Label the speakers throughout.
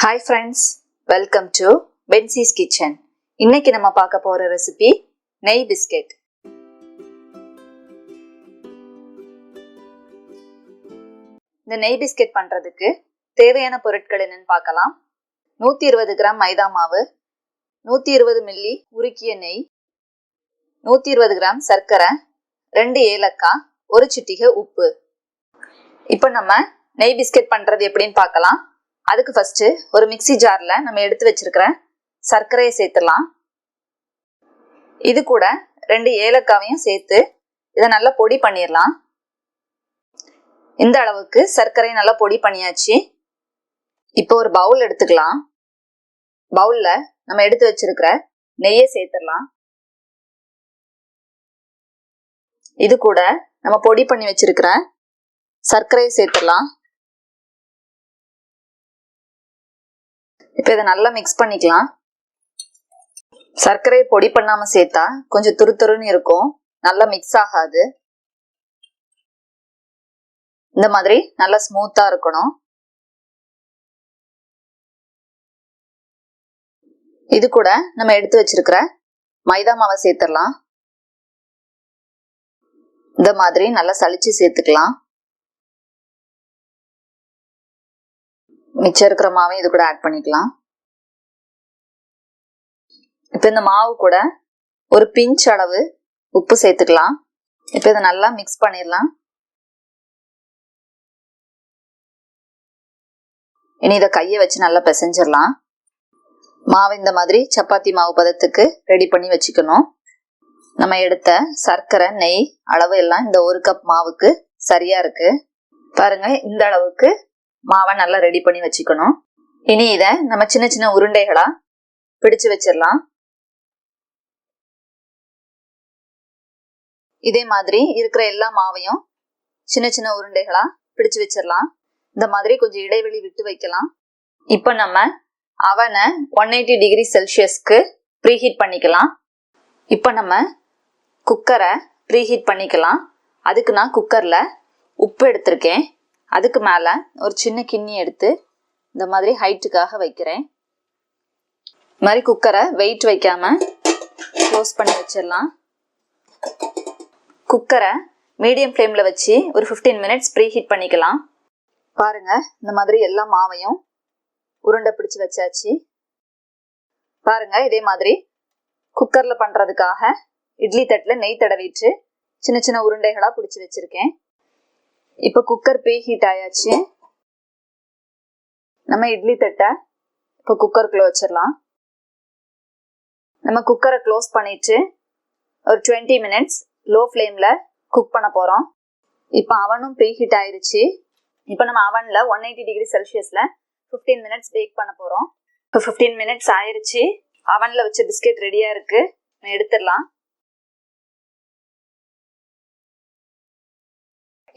Speaker 1: Hi friends, welcome to Benzi's Kitchen. இன்னைக்கு நம்ம பார்க்க போற ரெசிபி நெய் பிஸ்கெட். இந்த நெய் பிஸ்கெட் பண்றதுக்கு தேவையான பொருட்கள் என்னன்னு பார்க்கலாம். 120 கிராம் மைதா மாவு, 120 மில்லி உருக்கிய நெய், 120 கிராம் சர்க்கரை, 2 ஏலக்காய், ஒரு சிட்டிகை உப்பு. இப்போ நம்ம நெய் பிஸ்கெட் பண்றது எப்படின்னு பார்க்கலாம். அதுக்கு ஃபர்ஸ்ட் ஒரு மிக்ஸி ஜார்ல நம்ம எடுத்து வச்சிருக்கிற சர்க்கரையை சேர்த்துடலாம். இது கூட 2 ஏலக்காவையும் சேர்த்து இதை நல்லா பொடி பண்ணிடலாம். இந்த அளவுக்கு சர்க்கரை நல்லா பொடி பண்ணியாச்சு. இப்போ ஒரு பவுல் எடுத்துக்கலாம். பவுல்ல நம்ம எடுத்து வச்சிருக்கிற நெய்யை சேர்த்துடலாம். இது கூட நம்ம பொடி பண்ணி வச்சிருக்கிற சர்க்கரையை சேர்த்துடலாம். இப்போ இதை நல்லா மிக்ஸ் பண்ணிக்கலாம். சர்க்கரையை பொடி பண்ணாம சேர்த்தா கொஞ்சம் துருத்துருன்னு இருக்கும், நல்லா மிக்ஸ் ஆகாது. இந்த மாதிரி நல்லா ஸ்மூத்தா இருக்கணும். இது கூட நம்ம எடுத்து வச்சிருக்கிற மைதா மாவை சேர்த்துடலாம். இந்த மாதிரி நல்லா சலிச்சு சேர்த்துக்கலாம். மிச்சம் இருக்கிற மாவையும் இது கூட ஆட் பண்ணிக்கலாம். இப்போ இந்த மாவு கூட ஒரு பிஞ்ச் அளவு உப்பு சேர்த்துக்கலாம். இப்போ இதை நல்லா மிக்ஸ் பண்ணிடலாம். இனி இதை கையை வச்சு நல்லா பிசைஞ்சிடலாம். மாவு இந்த மாதிரி சப்பாத்தி மாவு பதத்துக்கு ரெடி பண்ணி வச்சுக்கணும். நம்ம எடுத்த சர்க்கரை நெய் அளவு எல்லாம் இந்த 1 கப் மாவுக்கு சரியா இருக்கு. பாருங்க, இந்த அளவுக்கு மாவை நல்லா ரெடி பண்ணி வச்சுக்கணும். இனி இதை நம்ம சின்ன சின்ன உருண்டைகளா பிடிச்சு வச்சிடலாம். இதே மாதிரி இருக்கிற எல்லா மாவையும் சின்ன சின்ன உருண்டைகளா பிடிச்சு வச்சிடலாம். இந்த மாதிரி கொஞ்சம் இடைவெளி விட்டு வைக்கலாம். இப்போ நம்ம அவனை 180 டிகிரி செல்சியஸ்க்கு ப்ரீஹீட் பண்ணிக்கலாம். இப்போ நம்ம குக்கரை ப்ரீஹீட் பண்ணிக்கலாம். அதுக்கு நான் குக்கர்ல உப்பு எடுத்திருக்கேன். அதுக்கு மேல ஒரு சின்ன கிண்ணி எடுத்து இந்த மாதிரி ஹைட்டுக்காக வைக்கிறேன். இந்த மாதிரி குக்கரை வெயிட் வைக்காம க்ளோஸ் பண்ணி வச்சிடலாம். குக்கரை மீடியம் ஃப்ளேம்ல வச்சு ஒரு 15 மினிட்ஸ் ப்ரீ ஹீட் பண்ணிக்கலாம். பாருங்க, இந்த மாதிரி எல்லா மாவையும் உருண்டை பிடிச்சு வச்சாச்சு. பாருங்க, இதே மாதிரி குக்கர்ல பண்றதுக்காக இட்லி தட்டுல நெய் தடவிட்டு சின்ன சின்ன உருண்டைகளா பிடிச்சு வச்சிருக்கேன். இப்போ குக்கர் ப்ரீ ஹீட் ஆயாச்சு. நம்ம இட்லி தட்டை இப்போ குக்கருக்குள்ள வச்சிடலாம். நம்ம குக்கரை க்ளோஸ் பண்ணிட்டு ஒரு 20 மினிட்ஸ் லோ ஃப்ளேம்ல குக் பண்ண போறோம். இப்போ அவனும் ப்ரீ ஹீட் ஆயிருச்சு. இப்போ நம்ம அவன்ல 180 டிகிரி செல்சியஸ்ல 15 மினிட்ஸ் பேக் பண்ண போறோம். இப்போ 15 மினிட்ஸ் ஆயிருச்சு. அவன்ல வச்ச பிஸ்கெட் ரெடியா இருக்கு. எடுத்துடலாம்.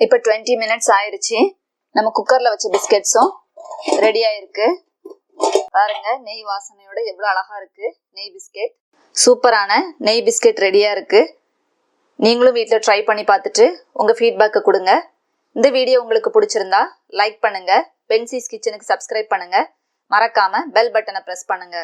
Speaker 1: இப்போ 20 மினிட்ஸ் ஆயிருச்சு. நம்ம குக்கர்ல வச்ச பிஸ்கெட்ஸும் ரெடி ஆயிருக்கு. பாருங்க, நெய் வாசனையோட எவ்வளவு அழகா இருக்கு நெய் பிஸ்கெட். சூப்பரான நெய் பிஸ்கெட் ரெடியா இருக்கு. நீங்களும் வீட்டில் ட்ரை பண்ணி பார்த்துட்டு உங்க ஃபீட்பேக்கை கொடுங்க. இந்த வீடியோ உங்களுக்கு பிடிச்சிருந்தா லைக் பண்ணுங்க, பென்சிஸ் கிச்சனுக்கு சப்ஸ்கிரைப் பண்ணுங்க, மறக்காம பெல் பட்டனை பிரஸ் பண்ணுங்க.